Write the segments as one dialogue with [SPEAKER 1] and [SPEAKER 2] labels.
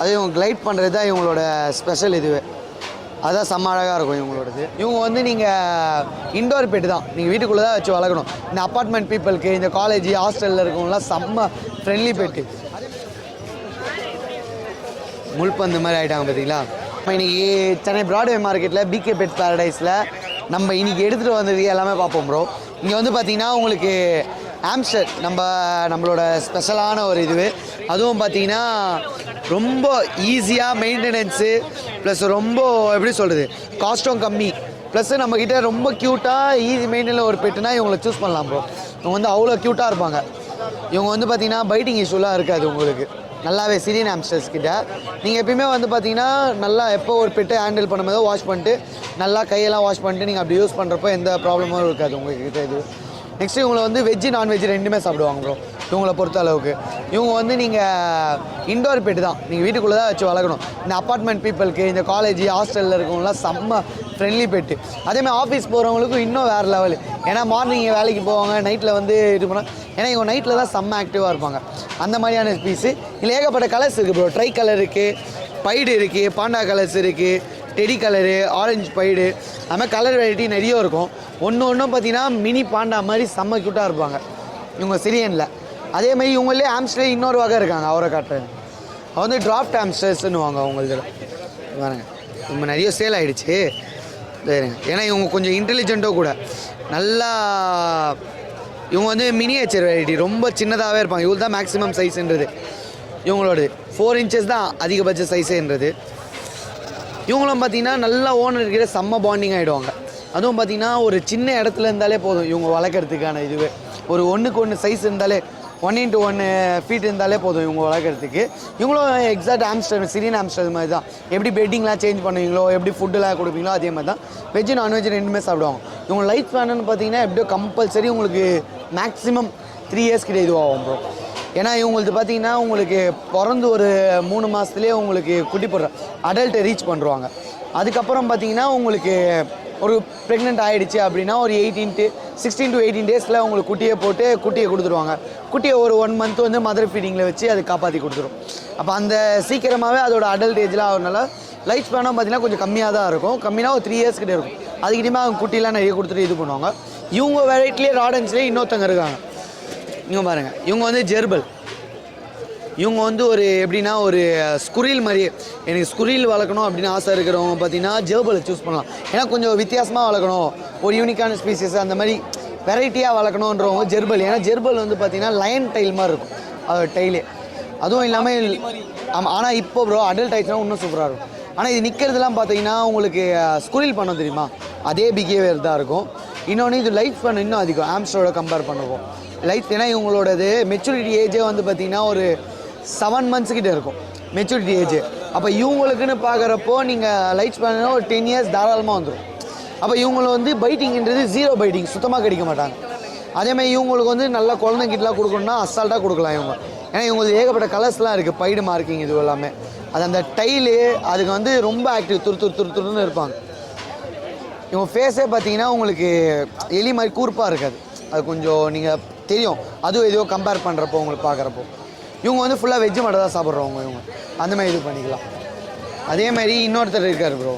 [SPEAKER 1] அது இவங்க கிளைட் பண்ணுறது தான் இவங்களோட ஸ்பெஷல் இதுவே. அதுதான் செம்ம அழகாக இருக்கும் இவங்களோடது. இவங்க வந்து நீங்கள் இண்டோர் பெட்டு தான், நீங்கள் வீட்டுக்குள்ளே தான் வச்சு வளர்க்கணும். இந்த அப்பார்ட்மெண்ட் பீப்புளுக்கு, இந்த காலேஜ் ஹாஸ்டலில் இருக்கவங்களாம் செம்ம ஃப்ரெண்ட்லி பெட்டு. முள்பந்து மாதிரி ஆகிட்டாங்க பார்த்தீங்களா. நம்ம இன்றைக்கி சென்னை பிராட்வே மார்க்கெட்டில் பிகே பெட் பேரடைஸில் நம்ம இன்றைக்கி எடுத்துகிட்டு வந்தது எல்லாமே பார்ப்போம் ப்ரோ. இங்கே வந்து பார்த்திங்கன்னா உங்களுக்கு ஆம்ஸ்டர் நம்மளோட ஸ்பெஷலான ஒரு இது. அதுவும் பார்த்திங்கன்னா ரொம்ப ஈஸியாக மெயின்டெனன்ஸு ப்ளஸ் ரொம்ப எப்படி சொல்கிறது காஸ்ட்டும் கம்மி, ப்ளஸ்ஸு நம்மக்கிட்ட ரொம்ப க்யூட்டாக ஈஸி மெயின்டெனில் ஒரு பெட்டுனா இவங்களை சூஸ் பண்ணலாம் ப்ரோ. இவங்க வந்து அவ்வளோ க்யூட்டாக இருப்பாங்க. இவங்க வந்து பார்த்திங்கன்னா பைட்டிங் இஷ்யூலாம் இருக்காது உங்களுக்கு நல்லாவே. சிரியன் ஆம்ஸ்டர்ஸ் கிட்ட நீங்கள் எப்பயுமே வந்து பார்த்தீங்கன்னா நல்லா எப்போ ஒரு பெட்டை ஹேண்டில் பண்ணும்போது வாஷ் பண்ணிட்டு நல்லா கையெல்லாம் வாஷ் பண்ணிட்டு நீங்கள் அப்படி யூஸ் பண்ணுறப்போ எந்த ப்ராப்ளமும் இருக்காது உங்கள்கிட்ட. இது நெக்ஸ்ட்டு இவங்களை வந்து வெஜ்ஜு நான்வெஜ் ரெண்டுமே சாப்பிடுவாங்க ப்ரோ. இவங்களை பொறுத்த அளவுக்கு இவங்க வந்து நீங்கள் இண்டோர் பெட்டு தான், நீங்கள் வீட்டுக்குள்ளே தான் வச்சு வளர்க்கணும். இந்த அப்பார்ட்மெண்ட் பீப்புளுக்கு, இந்த காலேஜ் ஹாஸ்டலில் இருக்கவங்களாம் செம்ம ஃப்ரெண்ட்லி பெட்டு. அதேமாதிரி ஆஃபீஸ் போகிறவங்களுக்கும் இன்னும் வேறு லெவலு. ஏன்னா மார்னிங் வேலைக்கு போவாங்க, நைட்டில் வந்து இது பண்ணால், ஏன்னா இவங்க நைட்டில் தான் செம்ம ஆக்டிவாக இருப்பாங்க. அந்த மாதிரியான பீஸு. இல்லை ஏகப்பட்ட கலர்ஸ் இருக்குது ப்ரோ. ட்ரை கலர் இருக்குது, பைடு இருக்குது, பாண்டா கலர்ஸ் இருக்குது, டெடி கலரு, ஆரஞ்சு பைடு, அது மாதிரி கலர் வெரைட்டி நிறைய இருக்கும். ஒன்றும் பார்த்தீங்கன்னா மினி பாண்டா மாதிரி செம்ம க்யூட்டாக இருப்பாங்க இவங்க சிரியனில். அதேமாதிரி இவங்களே ஆம்ஸ்டர் இன்னொரு வகை இருக்காங்க, அவரை காட்டுறேன். அவங்க வந்து டிராஃப்ட் ஆம்ஸ்டர்ஸ்ன்னு வாங்க அவங்களதில் பாருங்க. இப்போ நிறைய சேல் ஆகிடுச்சு சரிங்க. ஏன்னா இவங்க கொஞ்சம் இன்டெலிஜென்ட்டோ கூட. நல்லா இவங்க வந்து மினியேச்சர் வெரைட்டி, ரொம்ப சின்னதாகவே இருப்பாங்க. இவங்க தான் மேக்ஸிமம் சைஸுன்றது இவங்களோடது. 4 inches தான் அதிகபட்ச சைஸுன்றது. இவங்களும் பார்த்திங்கன்னா நல்லா ஓனர்கிட்ட செம்ம பாண்டிங் ஆகிடுவாங்க. அதுவும் பார்த்திங்கன்னா ஒரு சின்ன இடத்துல இருந்தாலே போதும் இவங்க வளர்க்குறதுக்கான இதுவே. ஒரு 1:1 சைஸ் இருந்தாலே 1x1 ஃபீட் இருந்தாலே போதும் இவங்க வளர்க்குறதுக்கு. இவங்களும் எக்ஸாக்ட் ஆம்ஸ்டர், சிரியன் ஆம்ஸ்டர் மாதிரி தான். எப்படி பெட்டிங்லாம் சேஞ்ச் பண்ணுவீங்களோ, எப்படி ஃபுட்டுலாம் கொடுப்பீங்களோ அதே மாதிரி தான். வெஜ்ஜு நான்வெஜ் ரெண்டுமே சாப்பிடுவாங்க. இவங்க லைஃப் ஸ்பேனுன்னு பார்த்தீங்கன்னா எப்படியோ கம்பல்சரி உங்களுக்கு மேக்ஸிமம் 3 years கிட்ட இதுவாகும் ப்ரோ. ஏன்னா இவங்களுக்கு பார்த்தீங்கன்னா உங்களுக்கு பிறந்து ஒரு 3 மாதத்துலேயே உங்களுக்கு குட்டி போடுற அடல்ட்டை ரீச் பண்ணுறாங்க. அதுக்கப்புறம் பார்த்தீங்கன்னா உங்களுக்கு ஒரு ப்ரெக்னென்ட் ஆகிடுச்சு அப்படின்னா ஒரு 16 to 18 days உங்களுக்கு குட்டியை போட்டு குட்டியை கொடுத்துருவாங்க. குட்டியை ஒரு 1 month வந்து மதர் ஃபீடிங்கில் வச்சு அது காப்பாற்றி கொடுத்துரும். அப்போ அந்த சீக்கிரமாகவே அதோட அடல்ட் ஏஜில் ஆகிறதுனால லைஃப் ஸ்பேனும் பார்த்தீங்கன்னா கொஞ்சம் கம்மியாக தான் இருக்கும். கம்மியாக ஒரு 3 years கிட்டே இருக்கும். அதுக்கிட்டே அவங்க குட்டிலாம் நிறைய கொடுத்துட்டு இது பண்ணுவாங்க. இவங்க வெரைட்டிலே ராடன்ஸ்லேயே இன்னொருத்தங்க இருக்காங்க. இவங்க பாருங்கள், இவங்க வந்து ஜெர்பல். இவங்க வந்து ஒரு எப்படின்னா ஒரு ஸ்குரில் மாதிரியே. எனக்கு ஸ்குரில் வளர்க்கணும் அப்படின்னு ஆசை இருக்கிறவங்க பார்த்தீங்கன்னா ஜெர்பலை சூஸ் பண்ணலாம். ஏன்னா கொஞ்சம் வித்தியாசமாக வளர்க்கணும், ஒரு யூனிக்கான ஸ்பீசிஸ் அந்த மாதிரி வெரைட்டியாக வளர்க்கணுன்றவங்க ஜெர்பல். ஏன்னா ஜெர்பல் வந்து பார்த்தீங்கன்னா லயன் டைல் மாதிரி இருக்கும் அதோட டைலே. அதுவும் இல்லாமல் ஆமாம். ஆனால் இப்போ ப்ரோ அடல்ட் ஆயிடுச்சுன்னா இன்னும் சூப்பராக இருக்கும். ஆனால் இது நிற்கிறதுலாம் பார்த்தீங்கன்னா உங்களுக்கு ஸ்குரில் பண்ண தெரியுமா, அதே பிஹேவியர் தான் இருக்கும். இன்னொன்று இது லைஃப் பண்ண இன்னும் அதிகம் ஆம்ஸ்டரோட கம்பேர் பண்ணுவோம் லைஃப். ஏன்னா இவங்களோடது மெச்சூரிட்டி ஏஜே வந்து பார்த்திங்கன்னா ஒரு 7 months கிட்டே இருக்கும் மெச்சூரிட்டி ஏஜ். அப்போ இவங்களுக்குன்னு பார்க்குறப்போ நீங்கள் லைஃப் ஸ்பேன் ஒரு 10 years தாராளமாக வந்துடும். அப்போ இவங்களை வந்து பைட்டிங்கிறது 0 பைட்டிங் சுத்தமாக கிடைக்க மாட்டாங்க. அதேமாதிரி இவங்களுக்கு வந்து நல்லா குழந்தைங்கிட்டலாம் கொடுக்கணுன்னா அசால்ட்டாக கொடுக்கலாம் இவங்க. ஏன்னா இவங்களுக்கு ஏகப்பட்ட கலர்ஸ்லாம் இருக்குது, பைடு மார்க்கிங் இது எல்லாமே. அது அந்த டைலு அதுக்கு வந்து ரொம்ப ஆக்டிவ், துருன்னு இருப்பாங்க. இவங்க ஃபேஸே பார்த்தீங்கன்னா உங்களுக்கு எலி மாதிரி கூர்ப்பாக இருக்காது. அது கொஞ்சம் நீங்கள் தெரியும், அதுவும் எதுவும் கம்பேர் பண்ணுறப்போ உங்களுக்கு பார்க்குறப்போ. இவங்க வந்து ஃபுல்லாக வெஜ்ஜு மட்டும் தான் சாப்பிட்றவங்க இவங்க. அந்தமாதிரி இது பண்ணிக்கலாம். அதேமாதிரி இன்னொருத்தர் இருக்கார் ப்ரோ.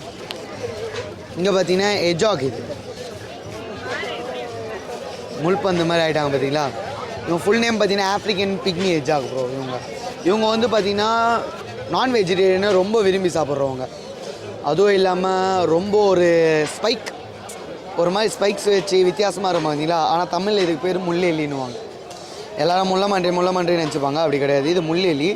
[SPEAKER 1] இங்கே பார்த்தீங்கன்னா எஜாக், இது முள்பந்து மாதிரி ஆகிட்டாங்க பார்த்தீங்களா. இவங்க ஃபுல் நேம் பார்த்தீங்கன்னா ஆஃப்ரிக்கன் பிக்மி எஜாக் ப்ரோ. இவங்க வந்து பார்த்தீங்கன்னா நான் வெஜிடேரியனை ரொம்ப விரும்பி சாப்பிட்றவங்க. அதுவும் இல்லாமல் ரொம்ப ஒரு ஸ்பைக், ஒரு மாதிரி ஸ்பைக்ஸ் வச்சு வித்தியாசமாக இருக்கும் பார்த்தீங்களா. ஆனால் தமிழில் இதுக்கு பேர் முள்ளெலின்னுவாங்க. எல்லோரும் முள்ளமன்றி நினச்சிப்பாங்க, அப்படி கிடையாது. இது முள்ளெலி.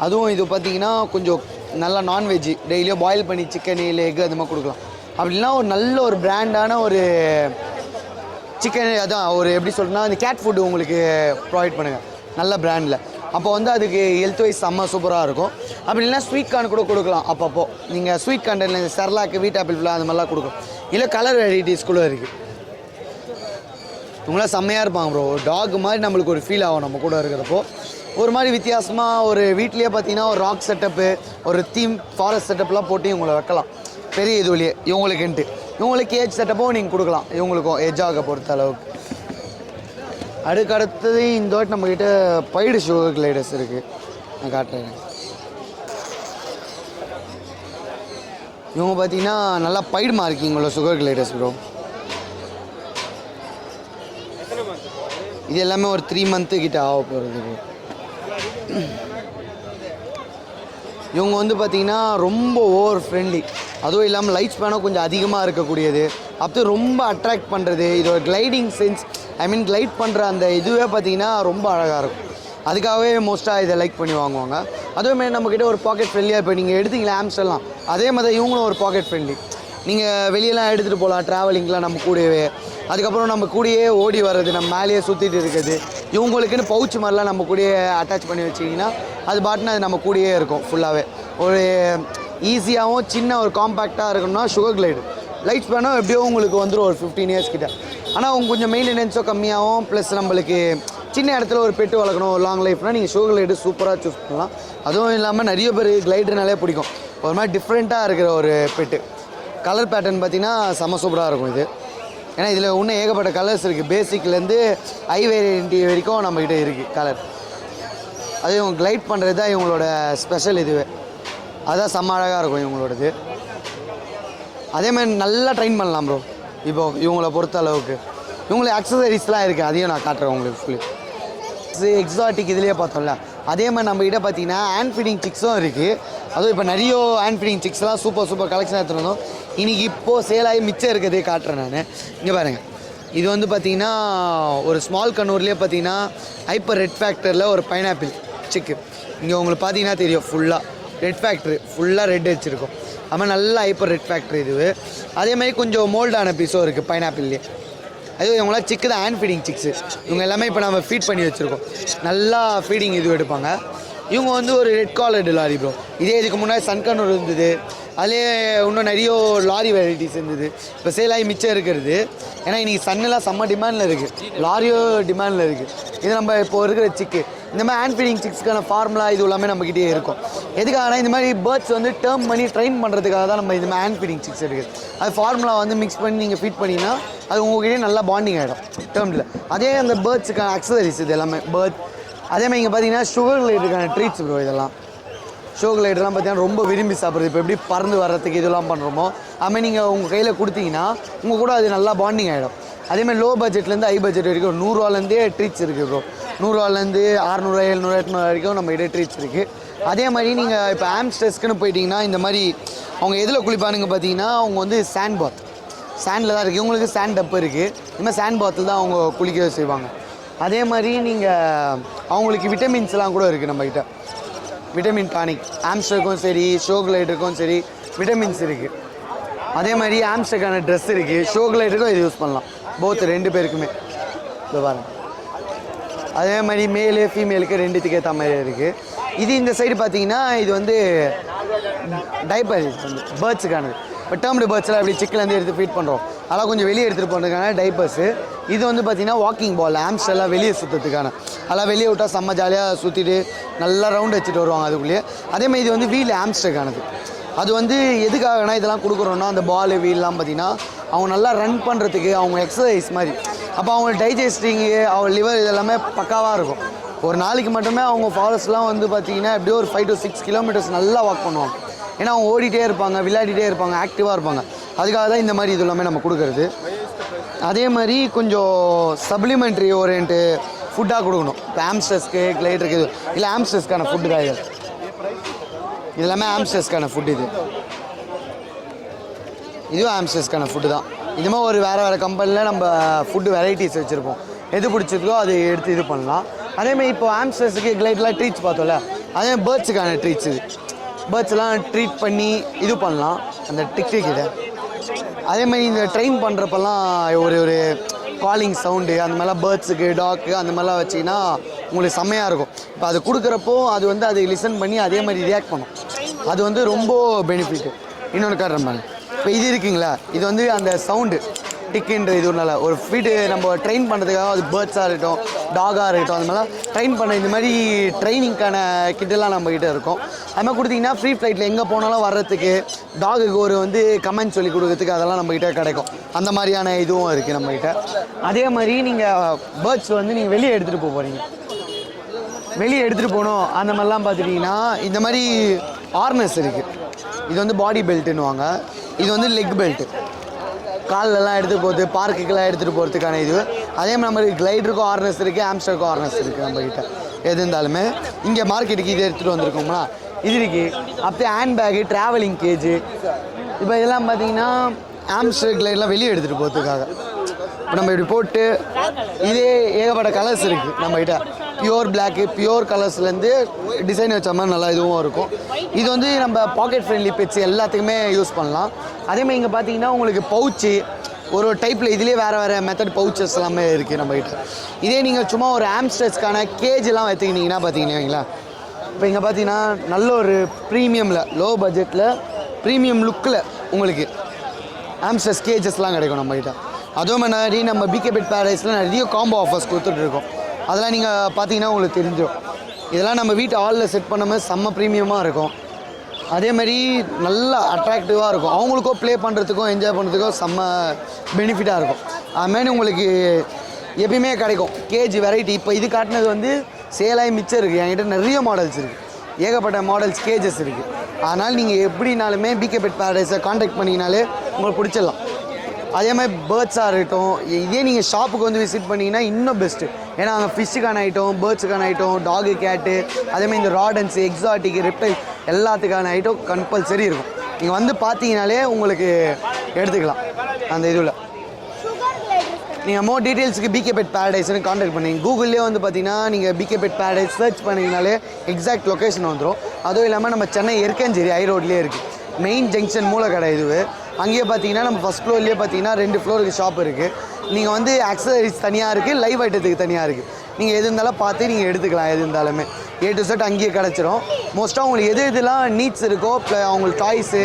[SPEAKER 1] அதுவும் இது பார்த்திங்கன்னா கொஞ்சம் நல்லா நான்வெஜ்ஜு டெய்லியும் பாயில் பண்ணி சிக்கன் இல்லை எக் அது மாதிரி கொடுக்கலாம். அப்படின்னா ஒரு நல்ல ஒரு பிராண்டான ஒரு சிக்கன், அதான் ஒரு எப்படி சொல்கிறேன்னா இந்த கேட் ஃபுட்டு உங்களுக்கு ப்ரொவைட் பண்ணுங்கள் நல்ல பிராண்டில். அப்போ வந்து அதுக்கு ஹெல்த் வைஸ் செம்ம சூப்பராக இருக்கும். அப்படி இல்லைனா ஸ்வீட் கார்ன் கூட கொடுக்கலாம். அப்பப்போ நீங்கள் ஸ்வீட் கார்னில் இந்த செர்லாக்கு, வீட் ஆப்பிள் ஃபுல்லாக அந்த மாதிரிலாம் கொடுக்கலாம். இல்லை கலர் வெரைட்டிஸ் கூட இருக்குது. இவங்களாம் செம்மையாக இருப்பாங்க ப்ரோ. டாக் மாதிரி நம்மளுக்கு ஒரு ஃபீல் ஆகும் நம்ம கூட இருக்கிறப்போ. ஒரு மாதிரி வித்தியாசமாக ஒரு வீட்லேயே பார்த்தீங்கன்னா ஒரு ராக் செட்டப்பு, ஒரு தீம் ஃபாரஸ்ட் செட்டப்லாம் போட்டு இவங்களை வைக்கலாம் பெரிய இதுலேயே. இவங்களுக்குன்ட்டு இவங்களுக்கு ஏஜ் செட்டப்பும் நீங்கள் கொடுக்கலாம் இவங்களுக்கும் எஜ்ஜாக பொறுத்த அளவுக்கு. அடுத்தது இந்த வாட்டி நம்மக்கிட்ட பைடு சுகர் கிளைடர்ஸ் இருக்குது, நான் காட்டுறேன். இவங்க பார்த்தீங்கன்னா நல்லா பைடு மார்க்கிங் உள்ள சுகர் கிளைடர்ஸ் ப்ரோ. இது எல்லாமே ஒரு 3 மந்த்து கிட்ட ஆக போகிறது ப்ரோ. இவங்க வந்து பார்த்திங்கன்னா ரொம்ப ஓவர் ஃப்ரெண்ட்லி, அதுவும் இல்லாமல் லைட் ஸ்பேனும் கொஞ்சம் அதிகமாக இருக்கக்கூடியது. அப்போ ரொம்ப அட்ராக்ட் பண்ணுறது, இதோட கிளைடிங் சென்ஸ், ஐ மீன் கிளைட் பண்ணுற அந்த இதுவே பார்த்திங்கன்னா ரொம்ப அழகாக இருக்கும். அதுக்காகவே மோஸ்ட்டாக இதை லைக் பண்ணி வாங்குவாங்க. அதுவுமே நம்மக்கிட்ட ஒரு பாக்கெட் ஃப்ரெண்ட்லியாக, இப்போ நீங்கள் எடுத்தீங்களா ஆம்ஸ்டர்லாம், அதே மாதிரி இவங்களும் ஒரு பாக்கெட் ஃப்ரெண்ட்லி. நீங்கள் வெளியெல்லாம் எடுத்துகிட்டு போகலாம் ட்ராவலிங்லாம் நம்ம கூடவே. அதுக்கப்புறம் நம்ம கூடயே ஓடி வர்றது, நம்ம மேலேயே சுற்றிட்டு இருக்குது. இவங்களுக்குன்னு பவுச் மாதிரிலாம் நம்ம கூடயே அட்டாச் பண்ணி வச்சிங்கன்னா அது பாட்டுன்னு அது நம்ம கூடயே இருக்கும் ஃபுல்லாகவே. ஒரு ஈஸியாகவும் சின்ன ஒரு காம்பேக்டாக இருக்கணும்னா சுகர் கிளைடு. லைட் ஸ்பேனும் எப்படியோ உங்களுக்கு வந்துடும் ஒரு 15 இயர்ஸ் கிட்ட. ஆனால் அவங்க கொஞ்சம் மெயின்டெனன்ஸோ கம்மியாகவும், ப்ளஸ் நம்மளுக்கு சின்ன இடத்துல ஒரு பெட்டு வளர்க்கணும், ஒரு லாங் லைஃப்னால் நீங்கள் சுகர் கிளைடு சூப்பராக சூஸ் பண்ணலாம். அதுவும் இல்லாமல் நிறைய பேர் கிளைடுனாலே பிடிக்கும், ஒரு மாதிரி டிஃப்ரெண்ட்டாக இருக்கிற ஒரு பெட்டு. கலர் பேட்டர்ன் பார்த்திங்கன்னா செம சூப்பராக இருக்கும் இது. ஏன்னா இதில் இன்னும் ஏகப்பட்ட கலர்ஸ் இருக்குது, பேசிக்லேருந்து ஹை வேரியன்ட்டி வரைக்கும் நம்மக்கிட்ட இருக்குது கலர். அது இவங்க கிளைட் பண்ணுறது தான் இவங்களோட ஸ்பெஷல் இதுவே. அதுதான் செம்ம அழகாக இருக்கும் இவங்களோடது. அதேமாதிரி நல்லா ட்ரெயின் பண்ணலாம் ப்ரோ. இப்போது இவங்கள பொறுத்த அளவுக்கு இவங்களுக்கு அக்சசரிஸ்லாம் இருக்குது, அதையும் நான் காட்டுறேன் உங்களுக்கு ஃபுல்லி. எக்ஸாட்டிக் இதுலேயே பார்த்தோம்ல, அதே மாதிரி நம்மகிட்ட பார்த்தீங்கன்னா ஹேண்ட் ஃபீடிங் சிக்ஸும் இருக்குது. அதுவும் இப்போ நிறைய ஹேண்ட் ஃபீடிங் சிக்ஸ்லாம் சூப்பர் கலெக்ஷன் எடுத்துகிட்டு வந்தோம். இன்றைக்கி இப்போது சேலாகி மிச்சம் இருக்கிறதே காட்டுறேன் நான். இங்கே பாருங்கள், இது வந்து பார்த்திங்கன்னா ஒரு ஸ்மால் கண்ணூர்லேயே பார்த்தீங்கன்னா ஹைப்பர் ரெட் ஃபேக்டரில் ஒரு பைனாப்பிள் சிக்கு. இங்கே உங்களுக்கு பார்த்தீங்கன்னா தெரியும், ஃபுல்லாக ரெட் ஃபேக்ட்ரி, ஃபுல்லாக ரெட் வச்சுருக்கோம். அதுமாதிரி நல்லா ஹைப்பர் ரெட் ஃபேக்ட்ரி இதுவே. அதேமாதிரி கொஞ்சம் மோல்டான பீஸும் இருக்குது பைனாப்பிள்லேயே. அதுவும் இவங்களாம் சிக்கு தான், ஹேண்ட் ஃபீடிங் சிக்ஸு. இவங்க எல்லாமே இப்போ நம்ம ஃபீட் பண்ணி வச்சுருக்கோம், நல்லா ஃபீடிங் இது எடுப்பாங்க. இவங்க வந்து ஒரு ரெட் காலர்டு லாரி ப்ரோ. இதே இதுக்கு முன்னாடி சன்கனூர் இருந்தது, அதுலேயே இன்னும் நிறைய லாரி வெரைட்டிஸ் இருந்தது. இப்போ சேலாகி மிச்சம் இருக்கிறது. ஏன்னா இன்றைக்கி சன்னெலாம் செம்ம டிமாண்டில் இருக்குது, லாரியோ டிமாண்டில் இருக்குது. இது நம்ம இப்போ இருக்கிற சிக்கு. இந்த மாதிரி ஹேண்ட் ஃபீடிங் சிக்ஸ்க்கான ஃபார்முலா இது எல்லாமே நம்மக்கிட்டே இருக்கும். எதுக்காகனா இந்த மாதிரி பேர்ட்ஸ் வந்து டேர்ம் பண்ணி ட்ரெயின் பண்ணுறதுக்காக தான் நம்ம இந்த மாதிரி ஹேண்ட் ஃபீடிங் சிக்ஸ் இருக்குது. அது ஃபார்முலா வந்து மிக்ஸ் பண்ணி நீங்கள் ஃபீட் பண்ணிங்கன்னா அது உங்கள்கிட்டயே நல்லா பாண்டிங் ஆகிடும் டேர்மில். அதே அந்த பேர்ட்ஸுக்கான அக்சசரிஸ் இது எல்லாமே பேர்ட். அதேமாதிரி இங்கே பார்த்தீங்கன்னா சுகர் கிளைடுக்கான ட்ரீட்ஸ் ப்ரோ. இதெல்லாம் சுகர் கிளைடெலாம் பார்த்தீங்கன்னா ரொம்ப விரும்பி சாப்பிட்றது. இப்போ எப்படி பறந்து வர்றதுக்கு இதெல்லாம் பண்ணுறோமோ அதுமாதிரி நீங்கள் உங்கள் கையில் கொடுத்தீங்கன்னா உங்கள் கூட அது நல்லா பாண்டிங் ஆகிடும். அதேமாதிரி லோ பட்ஜெட்லேருந்து ஹை பட்ஜெட் வரைக்கும் 100 ரூபாலேருந்தே ட்ரீட்ஸ் இருக்குது ப்ரோ. 100 ரூபாலேருந்து 600, 700, 800 வரைக்கும் நம்ம கிட்டே ட்ரீட்ஸ் இருக்குது. அதே மாதிரி நீங்கள் இப்போ ஆம்ஸ்டர்ஸ்க்குன்னு போயிட்டீங்கன்னா இந்த மாதிரி அவங்க எதில் குளிப்பானுங்க பார்த்தீங்கன்னா அவங்க வந்து சாண்ட் பாத், சாண்டில் தான் இருக்குது. இவங்களுக்கு சாண்ட் டப்பு இருக்குது. இதுமாதிரி சாண்ட் பாத்தில் தான் அவங்க குளிக்க செய்வாங்க. அதே மாதிரி நீங்கள் அவங்களுக்கு விட்டமின்ஸ்லாம் கூட இருக்குது நம்மக்கிட்ட. விட்டமின் டானிக் ஆம்ஸ்டருக்கும் சரி ஷோக்லைட்டுக்கும் சரி விட்டமின்ஸ் இருக்குது. அதே மாதிரி ஆம்ஸ்டருக்கான ட்ரெஸ் இருக்குது, ஷோக்லைட்டுக்கும் இது யூஸ் பண்ணலாம், போத் 2 பேருக்குமே. இது பாருங்கள். அதே மாதிரி மேலு ஃபீமேலுக்கு 2த்துக்கு ஏற்ற மாதிரி இருக்குது. இது இந்த சைடு பார்த்தீங்கன்னா இது வந்து டைப்பர் வந்து பேர்ட்ஸுக்கானது. இப்போ டேர்ம்டு பேர்ட்ஸ்லாம் எப்படி சிக்கிலேருந்து எடுத்து ஃபீட் பண்ணுறோம், அதெல்லாம் கொஞ்சம் வெளியே எடுத்துகிட்டு போகிறதுக்கான டைப்பர்ஸு. இது வந்து பார்த்திங்கன்னா வாக்கிங் பால், ஆம்ஸ்டர்லாம் வெளியே சுற்றுறதுக்கான. அதெல்லாம் வெளியே விட்டால் செம்ம ஜாலியாக சுற்றிட்டு நல்லா ரவுண்ட் வச்சுட்டு வருவாங்க அதுக்குள்ளேயே. அதேமாதிரி இது வந்து வீல் ஆம்ஸ்டருக்கானது. அது வந்து எதுக்காகனா இதெல்லாம் கொடுக்குறோன்னா அந்த பால் வீல்லாம் பார்த்திங்கன்னா அவங்க நல்லா ரன் பண்ணுறதுக்கு, அவங்க எக்ஸசைஸ் மாதிரி. அப்போ அவங்க டைஜஸ்டிங்கு, அவங்க லிவர் இதெல்லாமே பக்காவாக இருக்கும். ஒரு நாளைக்கு மட்டுமே அவங்க ஃபாரஸ்ட்லாம் வந்து பார்த்திங்கன்னா எப்படியோ ஒரு 5 to 6 கிலோமீட்டர்ஸ் நல்லா வாக் பண்ணுவாங்க. ஏன்னா அவங்க ஓடிட்டே இருப்பாங்க, விளையாடிட்டே இருப்பாங்க, ஆக்டிவாக இருப்பாங்க. அதுக்காக தான் இந்த மாதிரி இது எல்லாமே நம்ம கொடுக்குறது. அதே மாதிரி கொஞ்சம் சப்ளிமெண்ட்ரி ஓரியன்ட்டு ஃபுட்டாக கொடுக்கணும். இப்போ ஆம்ஸ்டர்ஸ்க்கு கிளைடருக்கு இது இல்லை, ஆம்ஸ்டர்ஸ்க்கான ஃபுட்டு தான் இது. இது எல்லாமே ஆம்ஸ்டர்ஸ்க்கான ஃபுட். இதுவும் ஆம்ஸ்டர்ஸ்க்கான ஃபுட்டு தான். இதுமாதிரி ஒரு வேறு கம்பெனியில் நம்ம ஃபுட்டு வெரைட்டிஸ் வச்சுருப்போம். எது பிடிச்சிருக்கோ அதை எடுத்து இது பண்ணலாம். அதேமாதிரி இப்போ ஆம்ஸ்டர்ஸுக்கு கிளைட்லாம் ட்ரீட்ஸ் பார்த்தோம்ல, அதே பேர்ட்ஸுக்கான ட்ரீட்ஸ் இது. பேர்ட்ஸ்லாம் ட்ரீட் பண்ணி இது பண்ணலாம் அந்த டிக்டிக்கிட்ட. அதேமாதிரி இந்த ட்ரெயின் பண்ணுறப்பெல்லாம் ஒரு காலிங் சவுண்டு அந்த மாதிரிலாம் பேர்ட்ஸுக்கு, டாக்கு அந்த மாதிரிலாம் வச்சிங்கன்னா உங்களுக்கு செம்மையாக இருக்கும். இப்போ அது கொடுக்குறப்போ அது வந்து அதை லிசன் பண்ணி அதே மாதிரி ரியாக்ட் பண்ணும். அது வந்து ரொம்ப பெனிஃபிட்டு. இன்னொன்று காட்டுறேன் பாருங்க. இப்போ இது இருக்குங்களா, இது வந்து அந்த சவுண்டு டிக்குன்ற இதுனால ஒரு ஃபீட்டு நம்ம ட்ரெயின் பண்ணுறதுக்காக, அது பேர்ட்ஸாக இருக்கட்டும் டாகாக இருக்கட்டும், அந்த மாதிரிலாம் ட்ரெயின் பண்ண இந்த மாதிரி ட்ரைனிங்க்கான கிட்டெல்லாம் நம்மக்கிட்ட இருக்கும். அது மாதிரி கொடுத்தீங்கன்னா ஃப்ரீ ஃப்ளைட்டில் எங்கே போனாலும் வர்றதுக்கு, டாகுக்கு ஒரு வந்து கமெண்ட் சொல்லி கொடுக்கறதுக்கு அதெல்லாம் நம்மக்கிட்ட கிடைக்கும். அந்த மாதிரியான இதுவும் இருக்குது நம்மக்கிட்ட. அதே மாதிரி நீங்கள் பேர்ட்ஸ் வந்து நீங்கள் வெளியே எடுத்துகிட்டு போகிறீங்க, வெளியே எடுத்துகிட்டு போகணும் அந்த மாதிரிலாம் பார்த்துட்டிங்கன்னா இந்த மாதிரி ஆர்னஸ் இருக்குது. இது வந்து பாடி பெல்ட்டுன்னுவாங்க. இது வந்து லெக் பெல்ட்டு, கால்லெல்லாம் எடுத்துகிட்டு போகிறது, பார்க்குக்கெல்லாம் எடுத்துகிட்டு போகிறதுக்கான இது. அதே மாதிரி நம்மளுக்கு கிளைடருக்கும் ஆர்னஸ் இருக்குது, ஆம்ஸ்டருக்கும் ஆர்னஸ் இருக்குது. நம்மக்கிட்ட எது இருந்தாலுமே இங்கே மார்க்கெட்டுக்கு இது எடுத்துகிட்டு வந்திருக்கோம்னா இது இருக்குது. அப்படியே ஹேண்ட் பேகு, ட்ராவலிங் கேஜு, இப்போ இதெல்லாம் பார்த்தீங்கன்னா ஆம்ஸ்டர் கிளைடெலாம் வெளியே எடுத்துகிட்டு போகிறதுக்காக. இப்போ நம்ம இப்படி போட்டு இதே ஏகப்பட்ட கலர்ஸ் இருக்குது நம்மக்கிட்ட. பியூர் பிளாக்கு, பியூர் கலர்ஸ்லேருந்து டிசைன் வச்ச மாதிரி நல்லா இதுவும் இருக்கும். இது வந்து நம்ம பாக்கெட் ஃப்ரெண்ட்லி பெட்ஸ் எல்லாத்துக்குமே யூஸ் பண்ணலாம். அதேமாதிரி இங்கே பார்த்தீங்கன்னா உங்களுக்கு பவுச்சு ஒரு டைப்பில் இதுலேயே வேறு மெத்தட் பவுச்சஸ் எல்லாமே இருக்குது நம்மக்கிட்ட. இதே நீங்கள் சும்மா ஒரு ஆம்ஸ்டர்ஸ்க்கான கேஜெலாம் வைத்துக்கிட்டிங்கன்னா பார்த்தீங்கன்னா இப்போ இங்கே பார்த்தீங்கன்னா நல்ல ஒரு ப்ரீமியமில் லோ பட்ஜெட்டில் ப்ரீமியம் லுக்கில் உங்களுக்கு ஆம்ஸ்டர்ஸ் கேஜஸ்லாம் கிடைக்கும் நம்மக்கிட்ட. அதுவும் மாதிரி நம்ம பிகே பெட் பேரடைஸில் நிறைய காம்போ ஆஃபர்ஸ் கொடுத்துட்ருக்கோம். அதெல்லாம் நீங்கள் பார்த்தீங்கன்னா உங்களுக்கு தெரிஞ்சிடும். இதெல்லாம் நம்ம வீட்டு ஹாலில் செட் பண்ணும்போது செம்ம ப்ரீமியமாக இருக்கும். அதேமாதிரி நல்லா அட்ராக்டிவாக இருக்கும். அவங்களுக்கும் ப்ளே பண்ணுறதுக்கும் என்ஜாய் பண்ணுறதுக்கும் செம்ம பெனிஃபிட்டாக இருக்கும். அதுமாதிரி உங்களுக்கு எப்பயுமே கிடைக்கும் கேஜ் வெரைட்டி. இப்போ இது காட்டினது வந்து சேலாய் மிச்சம் இருக்குது. என்கிட்ட நிறைய மாடல்ஸ் இருக்குது, ஏகப்பட்ட மாடல்ஸ் கேஜஸ் இருக்குது. அதனால் நீங்கள் எப்படினாலுமே பிகே பெட் பேரடைஸை காண்டாக்ட் பண்ணிங்கனாலே உங்களுக்கு பிடிச்சிடலாம். அதே மாதிரி பேர்ட்ஸாக இருக்கட்டும், இதே நீங்கள் ஷாப்புக்கு வந்து விசிட் பண்ணிங்கன்னா இன்னும் பெஸ்ட்டு. ஏன்னா அங்கே ஃபிஷ்ஷுக்கான ஐட்டம், பேர்ட்ஸுக்கான ஐட்டம், டாகு, கேட்டு, அதேமாதிரி இந்த ராடன்ஸு, எக்ஸாட்டிக், ரெப்டைல் எல்லாத்துக்கான ஐட்டம் கம்பல்சரி இருக்கும். நீங்கள் வந்து பார்த்தீங்கனாலே உங்களுக்கு எடுத்துக்கலாம். அந்த இதில் நீங்கள் மோர் டீட்டெயில்ஸுக்கு பிகே பெட் பேரடைஸ்னு காண்டாக்ட் பண்ணி கூகுள்லேயே வந்து பார்த்தீங்கன்னா நீங்கள் பிகே பெட் பேரடைஸ் சர்ச் பண்ணிங்கனாலே எக்ஸாக்ட் லொக்கேஷன் வந்துடும். அதுவும் இல்லாமல் நம்ம சென்னை எர்க்கஞ்சேரி ஹை ரோட்லேயே இருக்குது. மெயின் ஜங்ஷன் மூலக்கடை இதுவு. அங்கேயே பார்த்தீங்கன்னா நம்ம ஃபஸ்ட் ஃப்ளோர்லேயே பார்த்தீங்கன்னா 2 ஃப்ளோருக்கு ஷாப் இருக்குது. நீங்கள் வந்து அக்சசரிஸ் தனியாக இருக்குது, லைவ் ஐட்டத்துக்கு தனியாக இருக்குது. நீங்கள் எது இருந்தாலும் பார்த்து நீங்கள் எடுத்துக்கலாம். எது இருந்தாலுமே A to Z அங்கேயே கிடச்சிரும். மோஸ்ட்டாக உங்களுக்கு எது எதுலாம் நீட்ஸ் இருக்கோ, அவங்களுக்கு டாய்ஸு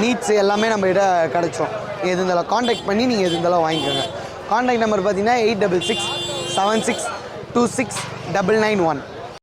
[SPEAKER 1] நீட்ஸு எல்லாமே நம்ம கிட்ட கிடச்சிரும். எது இருந்தாலும் காண்டாக்ட் பண்ணி நீங்கள் எது இருந்தாலும் வாங்கிக்கோங்க. காண்டாக்ட் நம்பர் பார்த்தீங்கன்னா 8667626991.